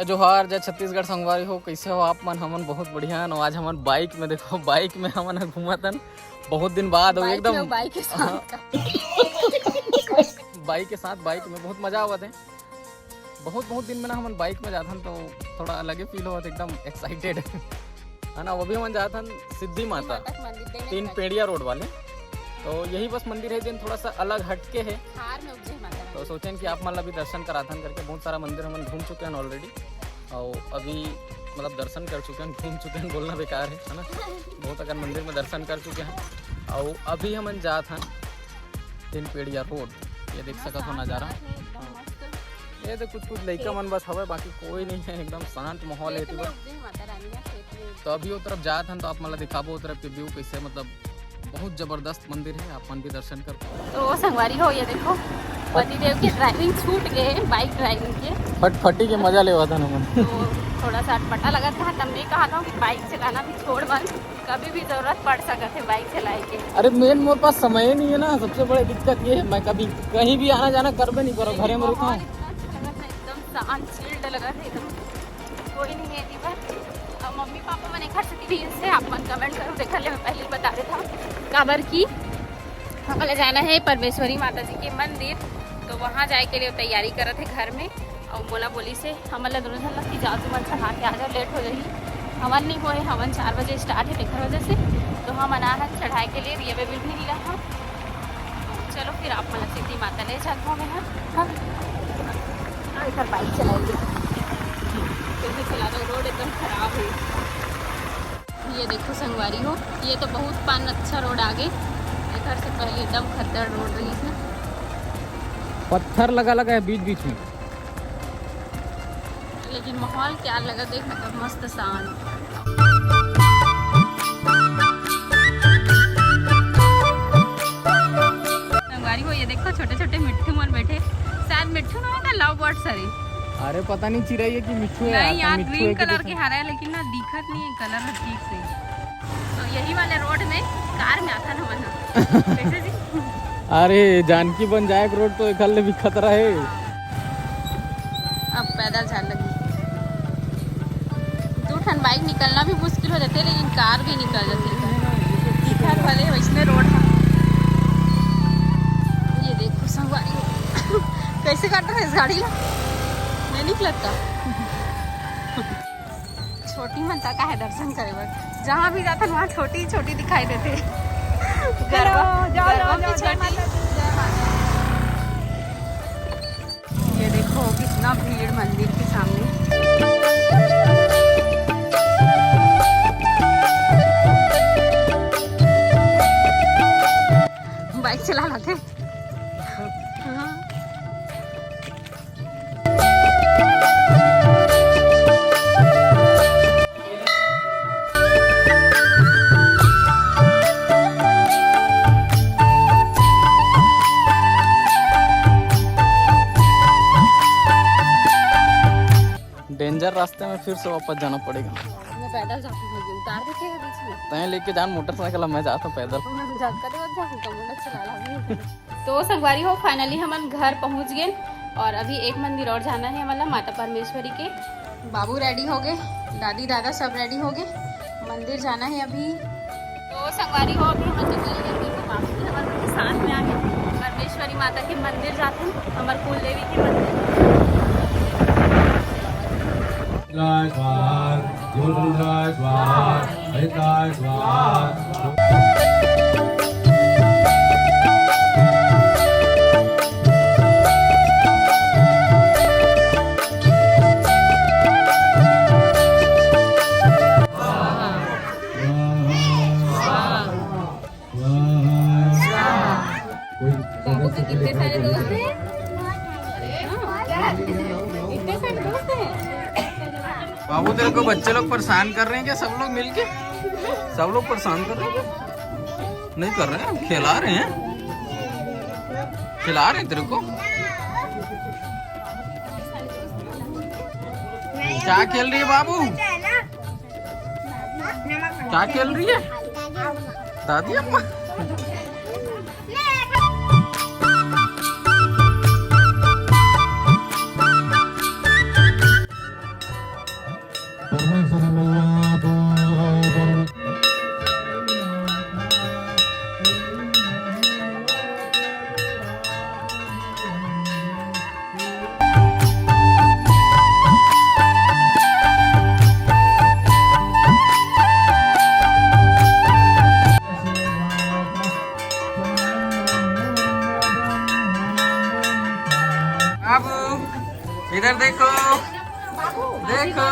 जोहार जय छत्तीसगढ़ संगवारी हो, कैसे हो आप मन? हमन बहुत बढ़िया न। आज हमन बाइक में, देखो बाइक में हमन घूमतन बहुत दिन बाद हो एकदम बाइक के साथ बाइक के साथ बाइक में बहुत मजा आवत है। बहुत दिन में ना हमन बाइक में जाथन तो थोड़ा अलग ही फील होता, एकदम एक्साइटेड है ना। वो भी हमन जाथन सिद्धि माता 3 पेड़िया रोड वाले, तो यही बस मंदिर है जिन थोड़ा सा अलग हटके है, तो सोचें कि आप मन भी दर्शन कराथन करके। बहुत सारा मंदिर हमन घूम चुके हैं ऑलरेडी, और अभी मतलब दर्शन कर चुके हैं, घूम चुके हैं बोलना बेकार है ना। बहुत अगर मंदिर में दर्शन कर चुके हैं, और अभी हमन जात हैं 3 पेड़िया रोड। ये देख सकत हो नज़ारा, ये तो कुछ लड़का मन बस हवे, बाकी कोई नहीं है, एकदम शांत माहौल है। तो अभी वो तरफ जात हैं, तो आप मतलब दिखाबो वो तरफ के व्यू कैसे, मतलब बहुत जबरदस्त मंदिर है, आप मन भी दर्शन कर। तो संगवारी हो, ये देखो पतिदेव की ड्राइविंग छूट गए, बाइक ड्राइविंग के फटफटी के मजा ले था ना। तो थोड़ा सा अटपटा लगा था, तब नहीं कहा था कि बाइक चलाना भी छोड़ मत, कभी भी जरूरत पड़ सकते है बाइक चलाए के। अरे मेन मेरे पास समय ही नहीं है ना, सबसे बड़ी दिक्कत ये है, मैं कभी कहीं भी आना जाना कर भी नहीं करो, घरे में रहता हूँ। एकदम शांत चिल्ड लगा था, एकदम कोई नहीं है दीवार। और मम्मी पापा मैंने घर से टीवी से आप मन कमेंट करो, देखा ले मैं पहले बता देता हूँ काबर की हमें जाना है परमेश्वरी माता जी के मंदिर, तो वहाँ जाए के लिए तैयारी करत है घर में। और बोला बोली से हमला दोनों जन लग जाओ, तुम चढ़ा के आ जाओ, लेट हो जाएगी। हवन नहीं हुए, हवन 4 बजे स्टार्ट है देखने वजह से, तो हम अना है चढ़ाई के लिए ये भी नहीं मिला है। चलो फिर आप मतलब सिद्धि माता ले जाते हो, हम इधर बाइक चलाएंगे, कैसे चला दो, रोड एकदम खराब है। ये देखो संगवारी हो, ये तो बहुत पान अच्छा रोड आगे, घर से पहले एकदम खद्दड़ रोड रही है, पत्थर लगा है बीच में, लेकिन माहौल क्या लगा देख, मतलब मस्त शांत। संगवारी हो, ये देखो छोटे छोटे मिट्ठू मन बैठे, शायद मिट्ठू ना होगा, लव बर्ड सरी। अरे पता नहीं चिड़ै है कि मिट्ठू है। नहीं यार, ग्रीन कलर के हरा है, लेकिन ना दिखत नहीं है कलर ठीक से। तो यही वाले रोड में कार में आता ना मन कैसे जी। अरे जानकी बन जाए रोड तो एक भी खतरा है। अब पैदल चल लगी, 2 ठन बाइक निकलना भी मुश्किल हो जाते, लेकिन कार भी निकल जाती है भले वैसने रोड है। ये देखो संगवारी कैसे काट रहा है इस गाड़ी ला, नहीं निकलता। छोटी मनता का है दर्शन करे बस, जहाँ भी जाता वहाँ छोटी छोटी दिखाई देते। ये देखो कितना भीड़ मंदिर के सामने। बाइक चला लाते डेंजर रास्ते में फिर से वापस जाना पड़ेगा। मैं पैदल जाऊंगी, उतार दिखेगा बीच में। तय लेके जान मोटरसाइकिल, मैं जाता हूँ पैदल। तो संगवारी हो, फाइनली हम घर पहुंच गए, और अभी एक मंदिर और जाना है, मतलब माता परमेश्वरी के। बाबू रेडी हो गए, दादी दादा सब रेडी हो गए, मंदिर जाना है अभी। तो संगवारी हो, अभी हम निकल गए, बाबू जी हमारे साथ में आ गए, परमेश्वरी माता के मंदिर जाते हैं, हमारे कुल देवी के मंदिर। बाबू के कितने सारे दोस्त हैं? इतने सारे दोस्त हैं? बाबू तेरे को बच्चे लोग परेशान कर रहे हैं क्या? सब लोग मिलके सब लोग परेशान कर रहे हैं क्या? नहीं कर रहे हैं, खिला रहे हैं, खिला रहे हैं तेरे को। क्या खेल रही है बाबू? क्या खेल रही है दादी अम्मा? इधर देखो देखो ये क्या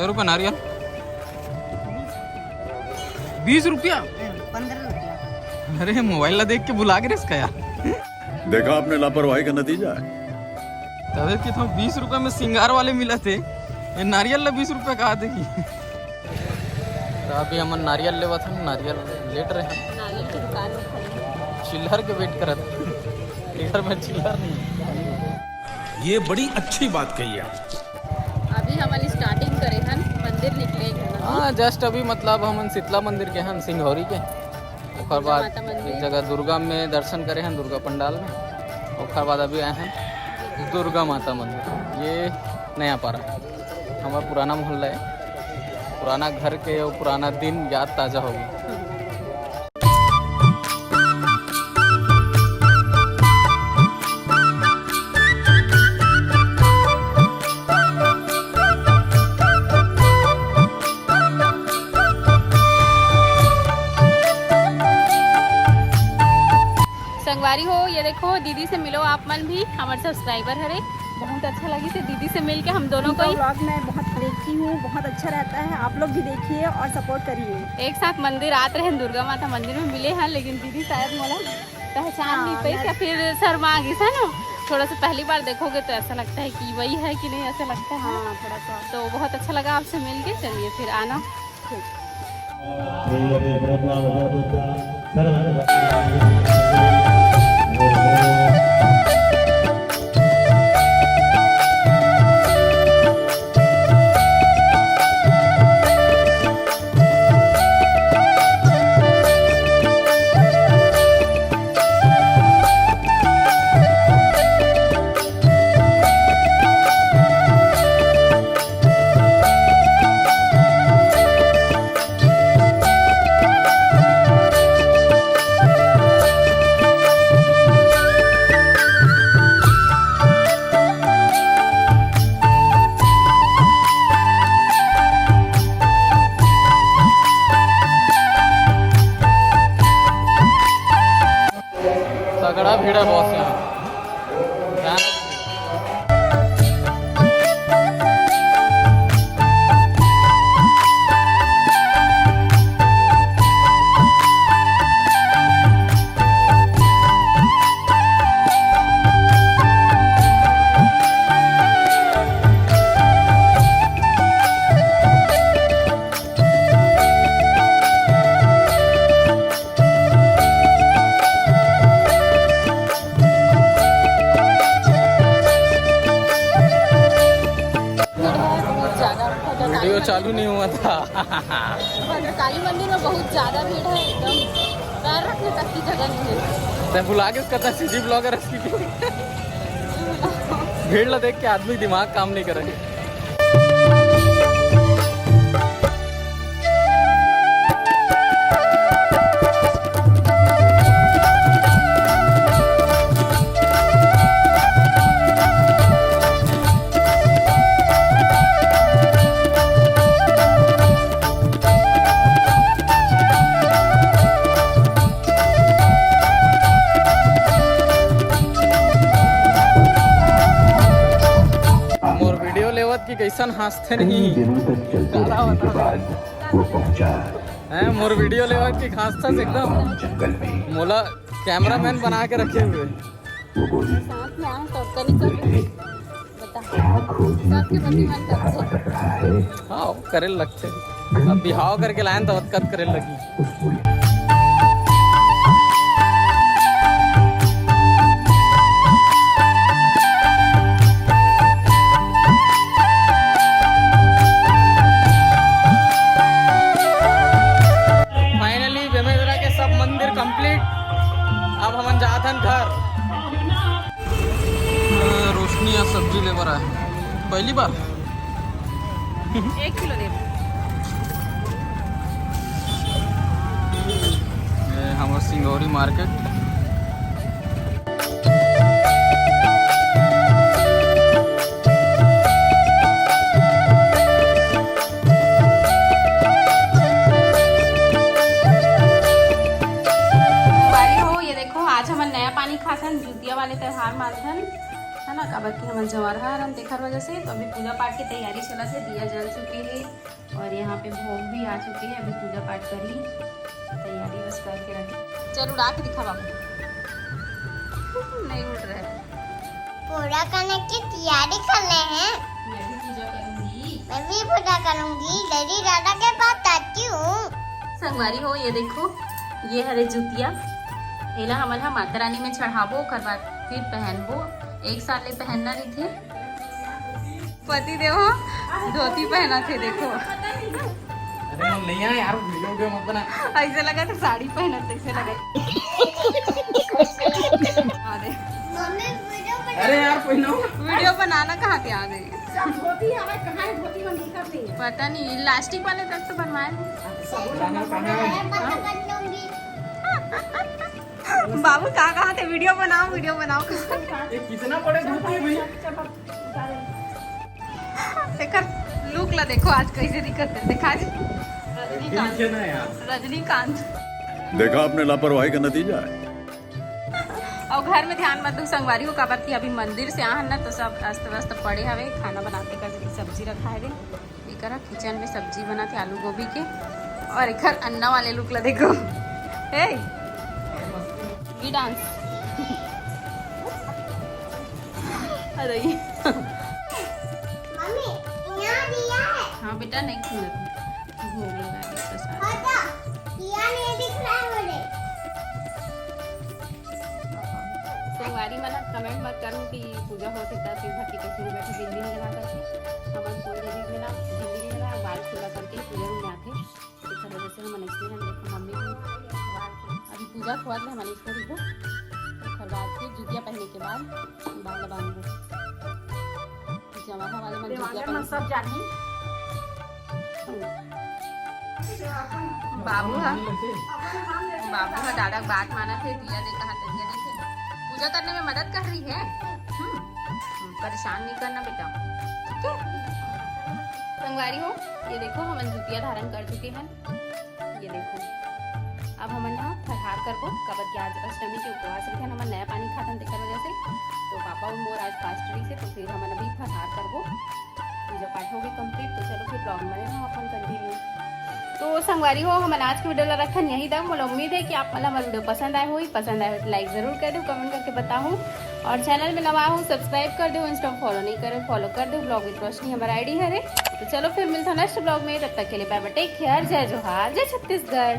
रुपया नारियल 20 रुपया 15 रुपया। अरे मोबाइल ला देख के बुला के इसका यार देखा आपने लापरवाही का नतीजा है। तबे कि तो 20 रुपए में सिंगार वाले मिला थे ये नारियल ला 20 रुपया कहा थे कि तो अभी हम नारियल लेवा था नारियल लेट रहे हैं नारियल की दुकान में खड़ी चिल्लर के वेट करत लीटर में चिल्लर नहीं ये बड़ी अच्छी बात कही है। अभी हमारी स्टार्टिंग करे हन मंदिर निकले हैं हाँ जस्ट अभी मतलब हम शीतला मंदिर के हैं सिंघौरी के और बाद माता मंदिर। एक जगह दुर्गा में दर्शन करे हैं दुर्गा पंडाल में और बाद अभी आए हैं दुर्गा माता मंदिर ये नया पारा हमारा पुराना मोहल्ला है पुराना घर के और पुराना दिन याद ताज़ा होगी संगवारी हो ये देखो दीदी से मिलो आप मन भी हमारे सब्सक्राइबर हरे बहुत अच्छा लगी से दीदी से मिल के हम दोनों को ही व्लॉग मैं बहुत देखती हूँ, बहुत अच्छा रहता है। आप लोग भी देखिए और सपोर्ट करिए। एक साथ मंदिर आते रहे दुर्गा माता मंदिर में मिले हैं लेकिन दीदी शायद मोला पहचान नहीं पाई या फिर शर्मा गई है ना थोड़ा सा पहली बार देखोगे तो ऐसा लगता है कि वही है कि नहीं ऐसा लगता है हाँ थोड़ा सा तो बहुत अच्छा लगा आपसे मिल के चलिए फिर आना तगड़ा भीड़ है बहुत यहाँ भयानक भीड़। वीडियो चालू नहीं हुआ था काली मंदिर में बहुत ज्यादा भीड़ है एकदम पैर रखने तक की जगह नहीं है ते बुला के कहता सीजी ब्लॉगर भीड़ ला देख के आदमी दिमाग काम नहीं करे कि कैसन हंसते नहीं दिनों तक चलते काला रहने के होता बाद वो पहुंचा है मोर वीडियो लेवा कि हंसता से एकदम जंगल में। मोला कैमरामैन बना के रखे हुए। वो बोली, साथ में आए तो कर नहीं कर बेटे, बता क्या खोजने सबके के प्रति लिए मन कहा करते। पड़ रहा है। हाँ करे लगते अब बिहाव करके लायन तो कद करे लगी। उस बुढ़ी फाइनली बेमेदरा के सब मंदिर कंप्लीट। अब हम जाथन घर। रोशनी या सब्जी लेकर आए पहली बार। 1 किलो दे हमारे सिंगौरी मार्केट। आज हम नया पानी खाथन जुतिया वाले त्योहार मानथन है ना काबर की हम जवाहर हम देखर वजह से तो अभी पूजा पाठ की तैयारी चला से दिया जल चुके हैं और यहाँ पे भोग भी आ चुके हैं। अभी पूजा पाठ कर ली तैयारी बस करके रखी। चल उड़ा के दिखा बाबू नहीं उड़ रहा है। पूरा करने की तैयारी कर रहे हैं। मैं भी पूजा करूंगी। मैं भी पूजा करूंगी। लड़ी दादा के पास आती हूँ। संगवारी हो ये देखो ये हरे जुतिया एला हमन हा माता रानी में चढ़ाबो ओकर बाद फिर पहनबो। 1 साल ले पहनना नहीं थे। पति देव धोती पहना थे देखो। अरे हम नहीं आए यार वीडियो मत बना। ऐसे लगा तो साड़ी पहना ऐसे लगा। अरे मम्मी वीडियो बना। अरे यार पहनो। वीडियो बनाना कहाँ थे आ गई धोती हमें कहाँ है धोती बंदी कर दी। पता नहीं इलास्टिक वाले तक तो बनवाए हैं। मैं पता कर लूंगी। बाबू कहाँ थे वीडियो बनाओ ये कितना बड़े धोती है भैया। एकर लुक ला देखो आज कैसे दिखत है दिखा दे। रजनीकांत ना यार। रजनीकांत देखा आपने लापरवाही का नतीजा है। और घर में ध्यान मत दो संगवारी को काबर की अभी मंदिर से आहन ना तो सब अस्त व्यस्त पड़े हवे। खाना बनाते कर सब्जी रखा है एकरा किचन में सब्जी बनाते आलू गोभी के और एकर अन्ना वाले लुक ला देखो। हे ये डांस अरे मम्मी यहाँ दिया है। हाँ बेटा नहीं खुल भोग लगा दे प्रसाद। पता यहाँ नहीं दिख रहा है मुझे। संगवारी वाला कमेंट मत करूँ कि पूजा हो सकता फिर भक्ति कैसे भी बैठे बिल्ली नहीं लगा करके हम कोई जगह में ना बिल्ली नहीं लगा बाल खुला करके पूजा में आते इस वजह से हम इसलिए हम देखो मम्मी भी अभी पूजा खुआ थे हमारे ईश्वरी को और बाद फिर जुतिया पहनने के बाद बाल बांधो जवाहर वाले मन जुतिया पहन सब जानी बाबू का दादा बात माना थे दिया दे कहा दिया देखे पूजा करने में मदद कर रही है। परेशान नहीं करना बेटा ठीक है। संगवारी हो ये देखो हम जुतिया धारण कर चुके हैं। ये देखो अब हम ना फरहार करबो काबर की आज अष्टमी के उपवास रखे हम नया पानी खातन देखर वजह से तो पापा और मोर आज फास्टरी से तो फिर हम अभी फरहार करबो। पूजा पाठ हो गई कंप्लीट तो चलो फिर ब्लॉग में हम अपन कंटिन्यू। तो संगवारी हो हम आज की वीडियो ला रखन यही तक। मुझे उम्मीद है कि आप मतलब हमारी वीडियो पसंद आए तो लाइक जरूर कर दो कमेंट करके बताऊँ और चैनल में नवा हो सब्सक्राइब कर दो इंस्टा फॉलो नहीं करे फॉलो कर दो। ब्लॉग विद रोशनी हमारा आईडी है। तो चलो फिर मिलता है नेक्स्ट ब्लॉग में। तब तक के लिए बाय बाय टेक केयर जय जोहार जय छत्तीसगढ़।